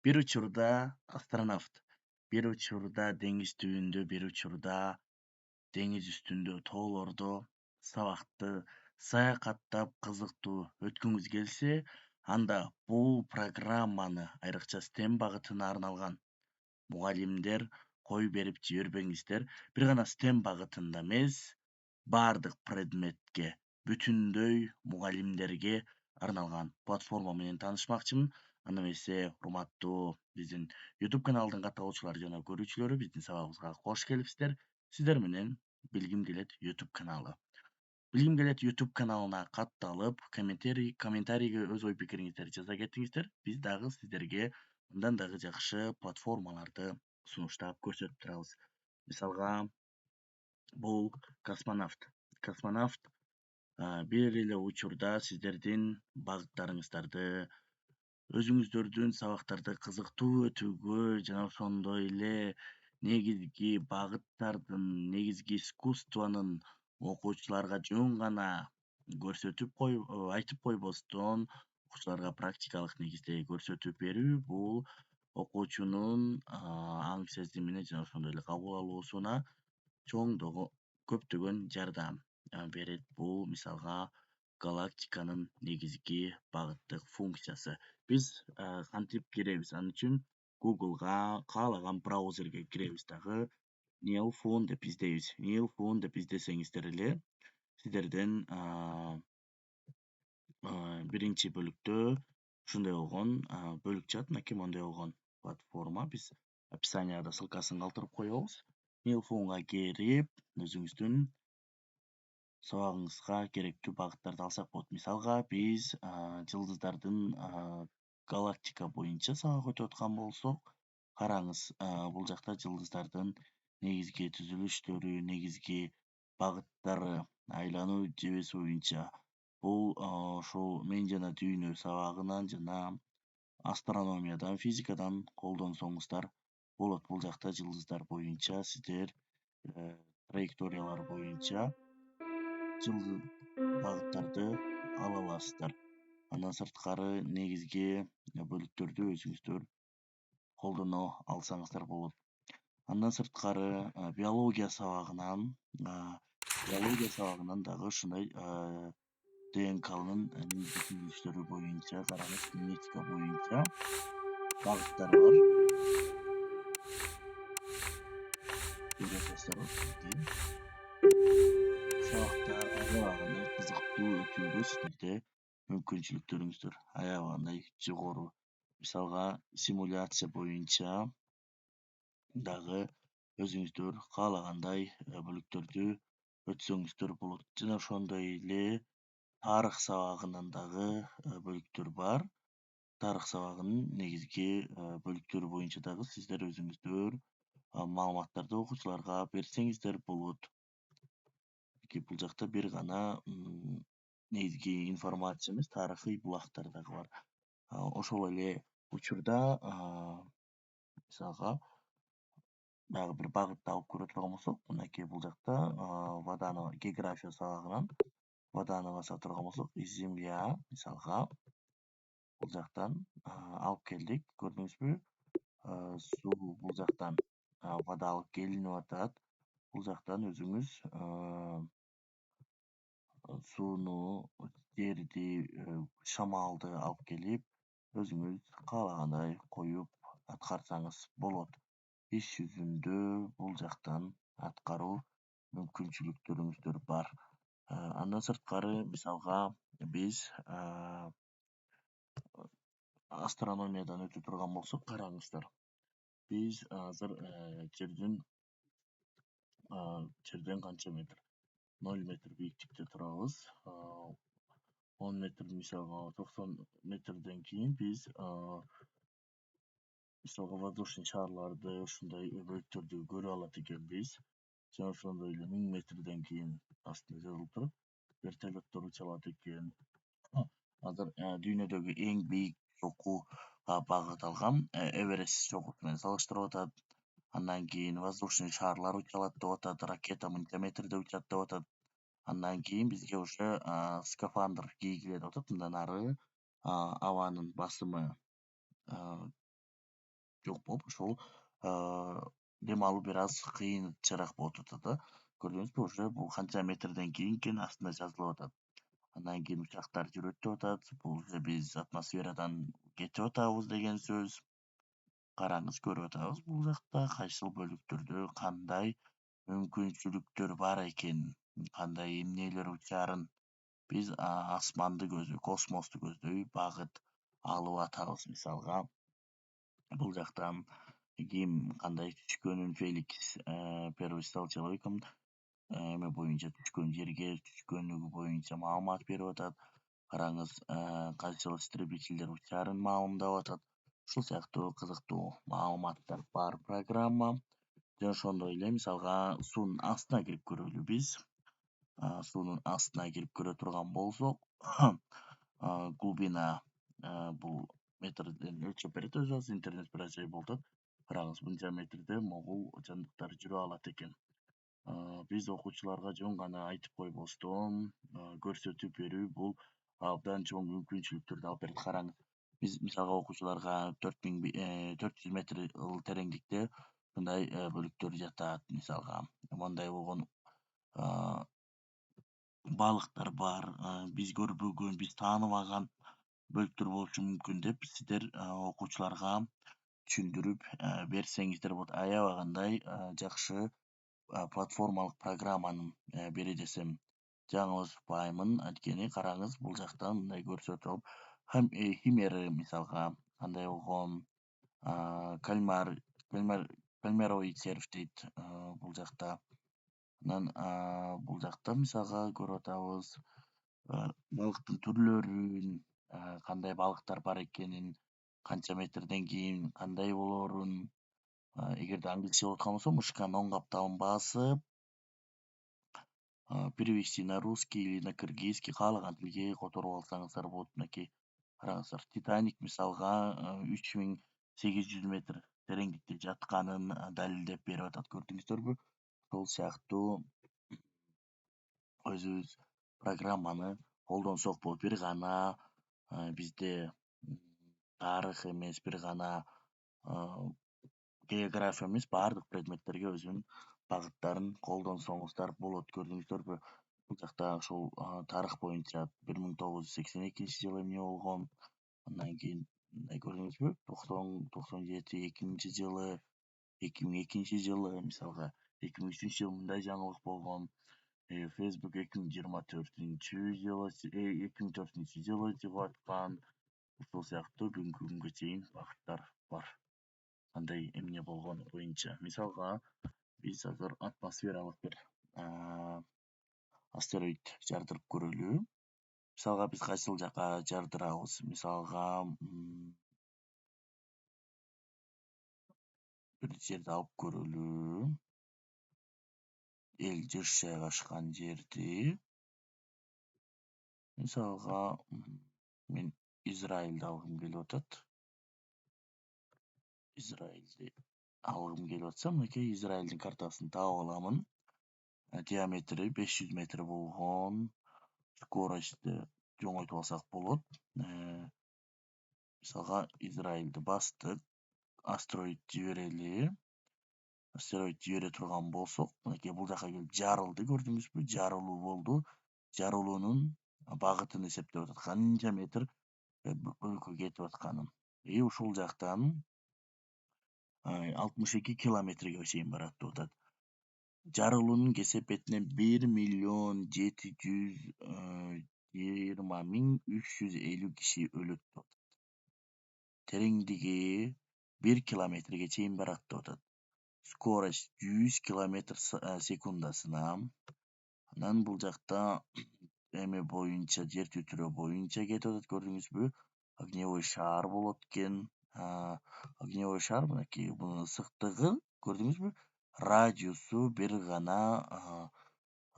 Bir учурда астронавт, bir учурда деңиз түбүндө, bir учурда деңиз үстүндө, тоолордо сабакты саякаттап кызыктуу өткүңүз келсе, анда бул программаны айрыкча STEM багытына арналган. Мугалимдер кой берип жибербеңиздер. Бир гана STEM багытында эмес, баардык предметке, бүтүндөй мугалимдерге арналган платформа менен таанышмакчымын. Анда эмесе, урматтуу биздин YouTube каналдын катталуучулары жана көрүүчүлөрү, биздин сабагыбызга кош келипсиздер. Сиздер менен Билгим келет YouTube каналы. Билгим келет YouTube каналына катталып, комментарийге өз ой пикириңиздерди жаза кетиңиздер. Биз дагы сиздерге мындан дагы жакшы платформаларды сунуштап көрсөтүп турабыз. Мисалга, бул космонавт. Космонавт бир эле учурда сиздердин багыттарыңыздарды, өзүңүздөрдүн сабактарды кызыктуу өтүүгө жана ошондой эле негизги багыттардын, негизги искусствонун окуучуларга жөн гана көрсөтүп айтып койбостон, окуучуларга практикалык негизде көрсөтүп берүү бул окуучунун аң сезимине жана ошондой эле кабыл алуусуна көптөгөн жардам берет. Бул мисалга галактиканын негизги багыттык функциясы. Биз кантип киребиз? Ал үчүн Google'га, каалаган браузерге киребиз дагы, Neil Phone деп издейбиз. Neil Phone деп издесеңиздер эле, сиздерден биринчи бөлүктө ушундай болгон бөлүк чыгат, мынакей моундай болгон платформа. Биз описанияда ссылкасын калтырып коебуз. Neil Phone'га кирип, өзүңүздүн сабагыңызга керектүү багыттарды алсак болот. Мисалга, биз жылдыздардын галактика боюнча сабак өтүп аткан болсок, караңыз, бул жакта жылдыздардын негизги түзүлүштөрү, негизги багыттары, айлануу жебеси боюнча бул ошол мен жана дүйнө сабагынан жана астрономиядан, физикадан колдонсоңуздар болот. Бул жакта жылдыздар боюнча сиздер траекториялар боюнча багыттарды ала аласыздар. Андан сырткары негизги бөлүктөрдү өзүңүздөр колдоно алсаңыздар болот. Андан сырткары биология сабагынан дагы ушундай ДНКнын негизги түзүлүштөрү боюнча, караңыз, генетика боюнча багыттар бар. Сабакта аябагандай кызыктуу өтүүгө сиздерде мүмкүнчүлүктөрүңүздөр аябагандай жогору. Мисалга, симуляция боюнча дагы өзүңүздөр каалагандай бөлүктөрдү өтсөңүздөр болот. Жана ошондой эле тарых сабагынан дагы бөлүктөр бар. Тарых сабагынын негизги бөлүктөрү боюнча дагы сиздер өзүңүздөр маалыматтарды окуучуларга берсеңиздер болот. Бул жакта бир гана негизги информация эмес, тарыхый булактар дагы бар. Ошол эле учурда мисалга дагы бир багытты алып көрө турган болсок, мынакей бул жакта Ваданова география сабагынан Ваданова баса турган болсок, Земля мисалга бул жактан алып келдик, көрдүңүзбү? Суу бул жактан вода алып келинип атат. Бул жактан өзүңүз сууну, жерди, шамалды алып келип, өзүңүз каалагандай коюп аткарсаңыз болот. Иш жүзүндө бул жактан аткаруу мүмкүнчүлүктөрүңүздөр бар. Андан сырткары, мисалга, биз астрономиядан өтө турган болсок, караңыздар. Биз азыр жерден канча метр? 0 метр бийиктикте турабыз. 10 метр, мисалга 90 метрден кийин биз мисалга воздушный шарларды, ушундай бөлүктөрдү көрүп алат экенбиз. Жана ошондой эле 1000 метрден кийин астында жазылып турат, вертолеттор уча алат экен. Азыр дүйнөдөгү эң бийик чокууга багыт алган Эверест чокусу менен салыштырып атат. Андан кийин воздушный шарлар уча алат деп атат, ракета мынча метрде учат деп атат. Андан кийин бизге уже скафандр кийгиле деп атат. Мындан ары абанын басымы жок болуп ушул дем алуу бир аз кыйынчараак болуп атат да. Көрдүңүзбү, уже бул канча метрден кийин экен астында жазылып атат. Андан кийин учактар жүрөт деп атат. Бул уже биз атмосферадан кетип атабыз деген сөз. Караңыз, көрүп атабыз бул жакта кайсыл бөлүктөрдө кандай мүмкүнчүлүктөр бар экенин, кандай эмнелер учаарын биз асманды космосту көздөй багыт алып атабыз. Мисалга бул жактан ким кандай түшкөнүн Феликс первый стал человеком эме боюнча түшкөн жерге түшкөнүгү боюнча маалымат берип атат. Караңыз, кайсыл истребительдер учаарын маалымдап атат. Ушул сыяктуу кызыктуу маалыматтар бар программа. Жана ошондой эле мисалга суунун астына кирип көрөлү биз. Суунун астына кирип көрө турган болсок, глубина бул метрден өлчөп берет өзү, интернет бир аз жай болуп атат. Караңыз, мынча метрде могул жандыктар жүрө алат экен. Биз окуучуларга жөн гана айтып койбостон көрсөтүп берүү бул абдан чоң мүмкүнчүлүктөрдү алып берет. Караңыз, биз мисалга окуучуларга 400 метр тереңдикте мындай бөлүктөр жатат. Мисалга моундай болгон балыктар бар, биз көрбөгөн, биз тааныбаган бөлүктөр болушу мүмкүн деп сиздер окуучуларга түшүндүрүп берсеңиздер болот. Аябагандай жакшы платформалык программанын бири десем жаңылышпаймын. Анткени караңыз, бул жакта мындай көрсөтүп алып, химера мисалга кандай болгон кальмаровый серф дейт бул жакта. Анан бул жакта мисалга көрүп атабыз балыктын түрлөрүн, кандай балыктар бар экенин, канча метрден кийин кандай болоорун. Эгерде англисче болуп аткан болсо, мышканы оң каптабын басып перевести на русский или на кыргызский каалаган тилге которуп алсаңыздар болот. Мынакей караңыздар, Титаник мисалга 3800 метр тереңдикте жатканын далилдеп берип атат. Көрдүңүздөрбү? Ошол сыяктуу өзүбүз программаны колдонсок болот. Бир гана бизде тарых эмес, бир гана география эмес, баардык предметтерге өзүнүн багыттарын колдонсоңуздар болот. Көрдүңүздөрбү? Бул жакта ушул тарых боюнча 1982-жылы эмне болгон, андан кийин мындай көрдүңүзбү, 97, 2000-жылы, 2002-жылы, мисалга 2003-жылы мындай жаңылык болгон. Facebook 2024-жылы чыгып аткан. Ушул сыяктуу бүгүнкү күнгө чейин багыттар бар. Кандай эмне болгону боюнча. Мисалга биз азыр атмосфералык бир астероид жардырып көрөлү. Мисалга биз кайсыл жака жардырабыз? Мисалга бир жерди алып көрөлү. Эл жыш жайгашкан жерди. Мисалга мен Израилди алгым келип атат. Израилди алгым келип атса, мынакей Израилдин картасын таап аламын. Диаметри 500 метр болгон. Скоростьти жоңойтуп алсак болот. Мисалга Израилди бастык. Астероид жиберели. Астероид жибере турган болсок, мынакей бул жака келип жарылды, көрдүңүзбү? Жарылуу болду. Жарылуунун багытын эсептеп атат. Канча метр бөлүккө кетип атканын. Ушул жактан 62 километрге чейин барат деп атат. Жарылуунун кесепетинен 1.720.350 киши өлөт деп атат. Тереңдиги 1 километрге чейин барат деп атат. Скорость 100 километр секундасына. Анан бул жакта эме боюнча, жер титирөө боюнча кетип атат, көрдүңүзбү? Огневой шар болот экен. Огневой шар, мынакей бунун ысыктыгы, көрдүңүзбү? Радиусу бир гана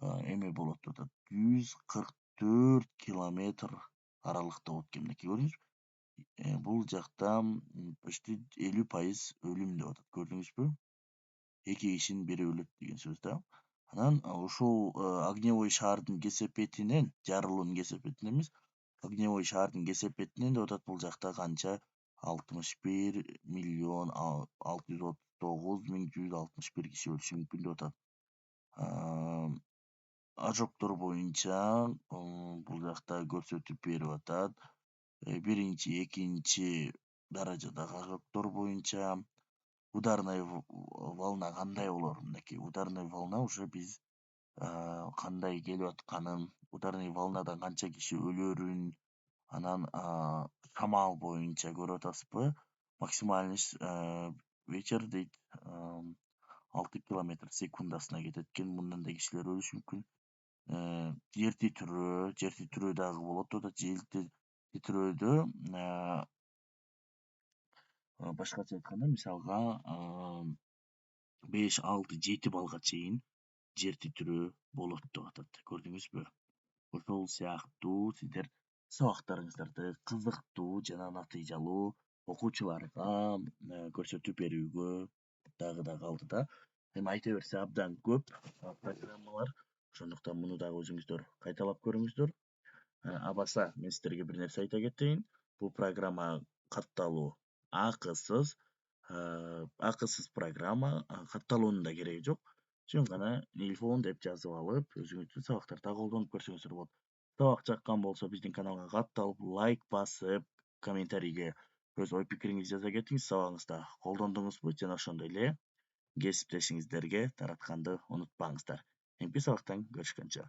эме болот деп атат. 144 километр аралыкта болот экен. Мынакей көрдүңүзбү? Бул жакта почти 50% өлүм деп атат, көрдүңүзбү? 2 кишинин бири өлөт деген сөз да. Анан ушул огневой шардын кесепетинен, жарылуунун кесепетинен эмес, огневой шардын кесепетинен деп атат, бул жакта канча 61.639.161 киши өлүшү мүмкүн деп атат. Ожоктор боюнча бул жакта көрсөтүп берип атат. Биринчи, экинчи даражадагы ожоктор боюнча ударный волна кандай болор? Мынакей ударный волна уже биз кандай келип атканын, ударный волнадан канча киши өлөрүн, анан шамал боюнча көрүп атасызбы? Максимальный ветер дейт 6 километр секундасына кетет экен. Мындан да кишилер өлүшү мүмкүн. Жер титирөө дагы болот деп атат. Жер титирөөдө башкача айтканда, мисалга 5, 6, 7 балга чейин жер титирөө болот деп атат. Көрдүңүзбү? Ошол сыяктуу сиздер сабактарыңыздарды кызыктуу жана натыйжалуу окуучуларга көрсөтүп берүүгө дагы да калды да. Эми айта берсе абдан көп программалар, ошондуктан муну дагы өзүңүздөр кайталап көрүңүздөр. Абаса мен сиздерге бир нерсе айта кетейин. Бул программа катталуу акысыз программа, катталуунун да кереги жок. Жөн гана Nilfon деп жазып алып, өзүңүздүн сабактарда колдонуп көрсөңүздөр болот. Сабак жаккан болсо биздин каналга катталып, лайк басып, комментарийге өз ой пикириңизди жаза кетиңиз. Сабагыңызда колдондуңузбу жана ошондой эле кесиптешиңиздерге таратканды унутпаңыздар. Эмки сабактан көрүшкөнчө.